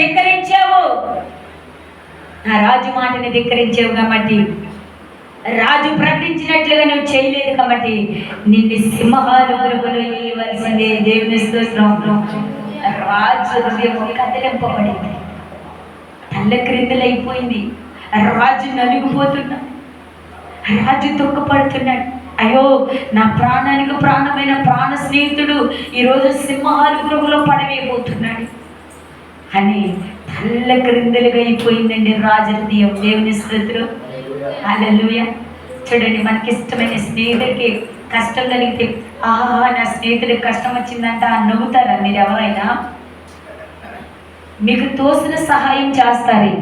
ధిక్కరించావు, నా రాజు మాటని ధిక్కరించావు కాబట్టి, రాజు ప్రకటించినట్లుగా నువ్వు చేయలేదు కాబట్టి నిన్ను సింహాలు గృహలో వేయవలసిందే. దేవుని స్తోత్రం. రాజు హృదయం కదిలింపబడింది, తల్ల క్రిందలైపోయింది. రాజు నలిగిపోతున్నాడు, రాజు దుఃఖపడుతున్నాడు. అయ్యో, నా ప్రాణానికి ప్రాణమైన ప్రాణ స్నేహితుడు ఈరోజు సింహాలు గృహలో పడవేయబోతున్నాడు అని తల్ల క్రిందలుగా అయిపోయిందండి రాజు హృదయం. దేవుని స్తోత్రం. హల్లెలూయా. చూడండి, మనకిష్టమైన స్నేహితుడికి కష్టం కలిగితే, ఆహా నా స్నేహితుడికి కష్టం వచ్చిందంట నవ్వుతారా మీరు? ఎవరైనా మీకు తోసిన సహాయం చేస్తారు,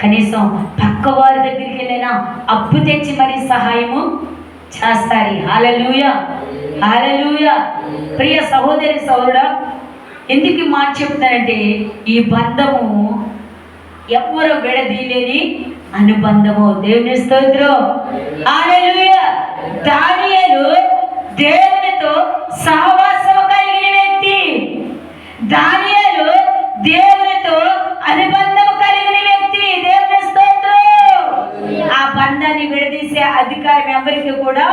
కనీసం పక్క వారి దగ్గరికి వెళ్ళినా అప్పు తెచ్చి మరి సహాయము చేస్తారు. హల్లెలూయా, హల్లెలూయా. ప్రియ సహోదరి సహోదరుడా, ఎందుకు మాట చెప్తానంటే ఈ బంధము ఎవరు విడదీయలేని అనుబంధము. దేవుని స్తోత్రం. హల్లెలూయా. దానియేలు దేవునితో సహవాసం కలిగిన వ్యక్తి. దానియేలు దేవునితో అనుబంధం కలిగిన వ్యక్తి. దేవుని స్తోత్రం. ఆ బంధాన్ని విడదీసే అధికారం ఎవరికి కూడా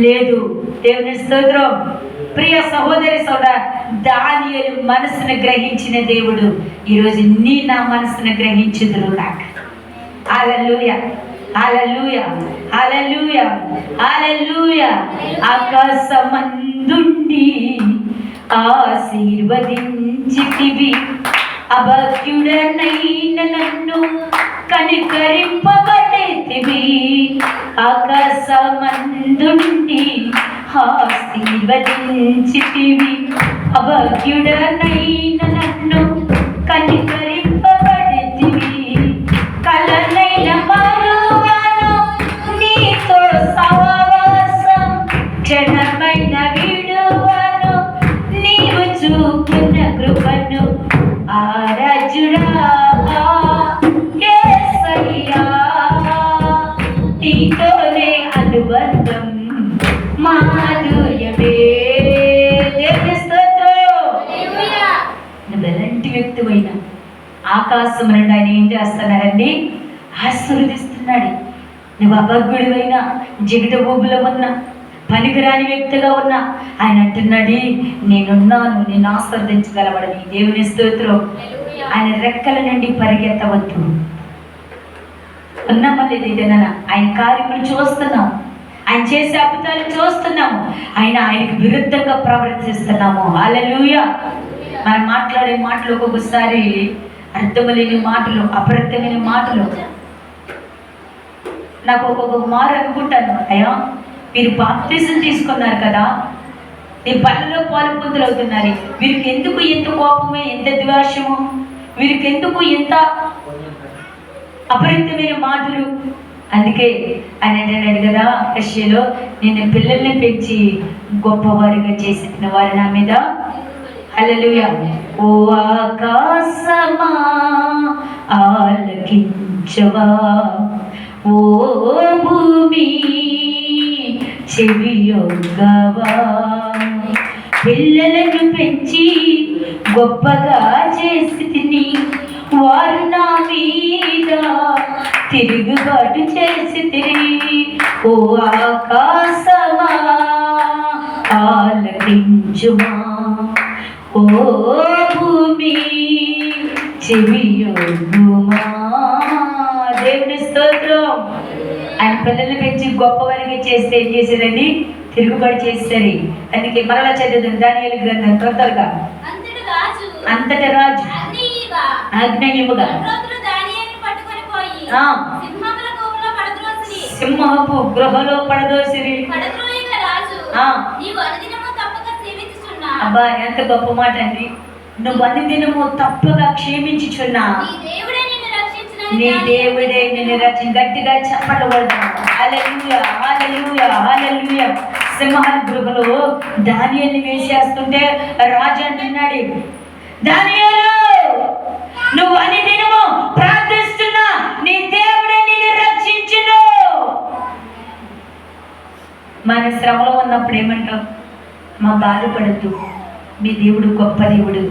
లేదు. దేవుని స్తోత్రం. ప్రియ సహోదరి సోదర, దానియేలు మనసును గ్రహించిన దేవుడు ఈరోజు నీ నా మనసును గ్రహించుదురు కాక. హల్లెలూయా, హల్లెలూయా, హల్లెలూయా, హల్లెలూయా. ఆకాశమందుండి ఆశీర్వదించితివి, అభాగ్యుడనైన నన్ను కనికరింపబడితివి. ఆకాశమందుండి ఆశీర్వదించితివి, అభాగ్యుడనైన నన్ను కనికరింపబడితివి. కలనైన మరువను నీతో సహవాసం, క్షణమైన విడువను నీవు చూపిన కృపను. ఆరాజుడా యేసయ్యా, నీతోనే అనుబంధం మాధుర్యమే. దేవుని స్తోత్రం. నువ్వు ఎలాంటి వ్యక్తివైనా ఆకాశం నుండి ఆయన ఏం చేస్తున్నాడండి? ఆశీర్వదిస్తున్నాడు. నువ్వు అభగ్గుడివైనా, జిగట ఊబులో ఉన్నా, పనికిరాని వ్యక్తిగా ఉన్నా, ఆయన అంటున్నాడు నేనున్నాను, నేను ఆశీర్వదించగలవడని. దేవుని స్తోత్రం. ఆయన రెక్కల నుండి పరిగెత్తవద్దు. ఉన్నామా లేదు ఏదైనా ఆయన కార్యములు చూస్తున్నాం, ఆయన చేసే అద్భుతాలు చూస్తున్నాము, ఆయనకు విరుద్ధంగా ప్రవర్తిస్తున్నాము. హల్లెలూయా. మనం మాట్లాడే మాటలు ఒక్కొక్కసారి అర్థమలేని మాటలు, అప్రత్యమైన మాటలు. నాకు ఒక్కొక్క మారు అనుకుంటాను, అయ్యా మీరు బాప్తిజం తీసుకున్నారు కదా, ఈ బలలో పాలు పొందులు అవుతున్నారు, వీరికి ఎందుకు ఎంత కోపమే, ఎంత ద్వేషము, వీరికి ఎందుకు ఎంత అపరిమితమైన మాటలు? అందుకే ఆయన అంటున్నాడు కదా యెషయాలో, నేను పిల్లల్ని పెంచి గొప్పవారిగా చేసిన వారి నా మీద. హల్లెలూయా. ఓ ఆకాశమా ఆలకించవా, ఓ భూమి చెవియొగ్గవా. పిల్లలను పెంచి గొప్పగా చేసి తిని వారు నా మీద తిరుగుబాటు చేసి తిరిగి. ఓ ఆకాశమా ఆలకించుమా, ఓ భూమి చెవియొగ్గుమా. దేవుని స్తోత్రం. ఆయన పిల్లల్ని పెంచి గొప్పవారిగా చేస్తే ఏం చేసేదండి? తిరుగుబాటు చేస్తారు. అందుకే మరలా చదివింది దానియేలు గ్రంథం త్వరగా. అంతటి రాజు ఆజ్ఞేయముగా సింహపు గృహలో పడదోసిరి. అబ్బా ఎంత గొప్ప మాట అండి. నువ్వు అనుదినము తప్పగా క్షేమించుచున్నా నీ దేవుడే నిన్ను రక్షించి. గట్టిగా చప్పట్లు కొడతాను. హల్లెలూయా, హల్లెలూయా, హల్లెలూయా. సింహాల గృహలో దానియేలుని వేసేస్తుంటే రాజు అంటున్నాడు, దానియేలు నువ్వు అనుదినము ప్రార్థిస్తున్నా నీ దేవుడే నిన్ను రక్షించును. మన శ్రమలో ఉన్నప్పుడు ఏమంటాం? మా బాధపడద్దు, మీ దేవుడు గొప్ప దేవుడు,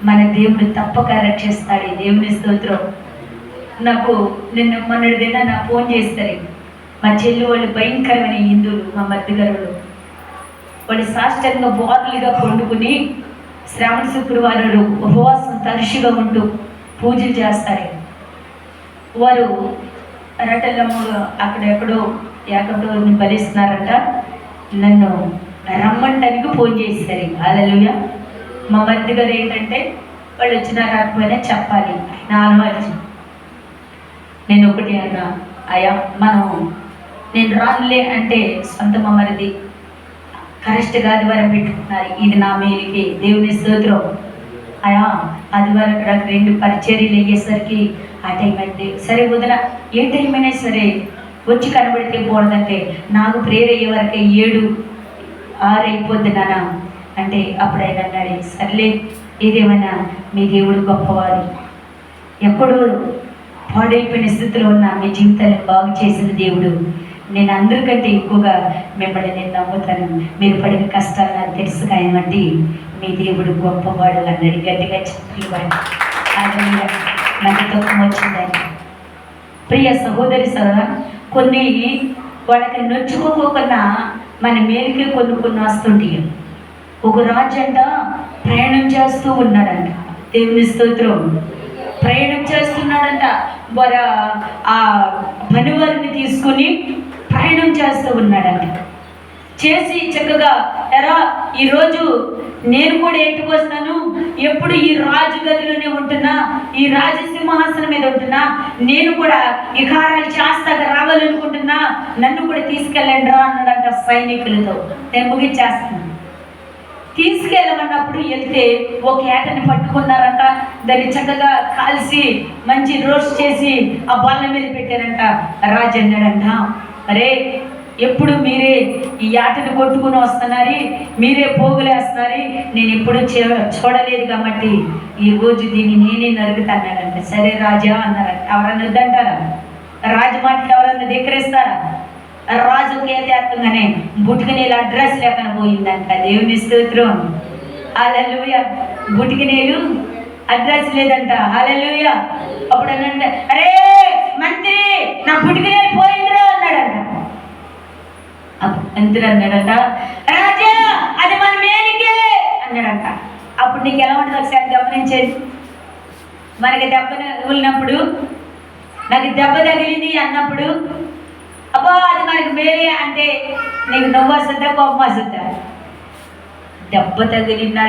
మన దేవుడు తప్పక రక్షిస్తాడు. దేవుని స్తోత్రం. నాకు నిన్న మొన్నటిదైనా నా ఫోన్ చేస్తారు. మా చెల్లి వాళ్ళు భయంకరమైన హిందువులు, మా మధ్య గారు వాళ్ళు సాష్టంగా బోర్లుగా పండుకుని శ్రావణ శుక్రవారాలు ఉపవాసం తరచుగా ఉంటూ పూజలు చేస్తారు. వారు రటల్లమ్మ అక్కడెక్కడో ఎక్కడో బలిస్తున్నారంట. నన్ను రమ్మంటానికి ఫోన్ చేస్తారు. హల్లెలూయా. మా మధ్య గారు ఏంటంటే వాళ్ళు వచ్చినా రాకపోయినా చెప్పాలి, నా అలవాటు. నేను ఒకటి అన్నా, అయ్యా నేను రానులే అంటే సొంత మమ్మరిది కరెక్ట్గా ఆదివారం పెట్టుకున్నారు. ఇది నా మేలుకి, దేవుని స్తోత్రం. అయా ఆదివారం నాకు 2 పరిచర్యలు అయ్యేసరికి ఆ టైం అయితే సరే వదిన, ఏ టైం అయినా సరే వచ్చి కనబడితే పోవడంటే నాకు ప్రేయర్ అయ్యే వరకే 7-6 అయిపోద్ది నాన్న అంటే అప్పుడు ఆయన అన్నాడు, సర్లే ఏదేమైనా మీ దేవుడు గొప్పవాడు. ఎప్పుడూ పాడైపోయిన స్థితిలో ఉన్న మీ జీవితాన్ని బాగు చేసిన దేవుడు. నేను అందరికంటే ఎక్కువగా మిమ్మల్ని నేను నమ్ముతాను. మీరు పడిన కష్టాలు నాకు తెలుసు కాయమంటే మీ దేవుడు గొప్పవాడు అన్నాడు. గట్టిగా చెప్పేవాడు. అది నాకు దుఃఖం వచ్చిందని. ప్రియ సహోదరి సదా కొన్ని వాళ్ళకి నొచ్చుకోకుండా మన మేలుకే కొన్ని వస్తుంటాయి. ఒక రాజు అంట ప్రయాణం చేస్తూ ఉన్నాడంట. దేవుని స్తోత్రం. ప్రయాణం చేస్తున్నాడంట. ఆ పనివారిని తీసుకుని ప్రయాణం చేస్తూ ఉన్నాడంట. చేసి చక్కగా ఎరా ఈరోజు నేను కూడా ఎట్టుకు వస్తాను, ఎప్పుడు ఈ రాజు గదిలోనే ఉంటున్నా, ఈ రాజసింహాసనం మీద ఉంటున్నా, నేను కూడా ఈ కార్యాలు చేస్తాక రావాలనుకుంటున్నా, నన్ను కూడా తీసుకెళ్ళండి రా అన్నాడంట సైనికులతో. నేను ముగించేస్తున్నాను. తీసుకెళ్ళమన్నప్పుడు వెళ్తే ఒక ఏటని పట్టుకున్నారంట. దాన్ని చక్కగా కాల్చి మంచి రోస్ట్ చేసి ఆ బల్ల మీద పెట్టారంట. రాజు అన్నాడంట, అరే ఎప్పుడు మీరే ఈ ఆటను కొట్టుకుని వస్తున్నారు, మీరే పోగులేస్తున్నారు, నేను ఎప్పుడు చూడలేదు కాబట్టి ఈరోజు దీన్ని నేనే నరుగుతానంట. సరే రాజా అన్నారంట. ఎవరన్నా వద్దంటారా? రాజు మాటలు ఎవరన్నా ధిక్కరిస్తారా? రాజు కేతేత్తంగానే బుటికనేలు అడ్రస్ లేకుండా పోయిందంట. దేవుని స్తోత్రం. హల్లెలూయా. బుటికనేలు అడ్రస్ లేదంట. హల్లెలూయా. అప్పుడు అన్నంట, అరే మంత్రి నా బుటికనేలు పోయిందిరా అన్నాడంట. మంత్రి అన్నాడంట, రాజా అది మన మేలుకే అన్నాడంట. అప్పుడు నీకు ఎలా ఉంటుంది ఒకసారి గమనించేది. మనకి దెబ్బ తగిలినప్పుడు, నాకు దెబ్బ తగిలింది అన్నప్పుడు, అబ్బా అది మనకి మేలే అంటే నీకు నవ్వు వస్తుందా కోపం వస్తుందా? దెబ్బ తగిలిన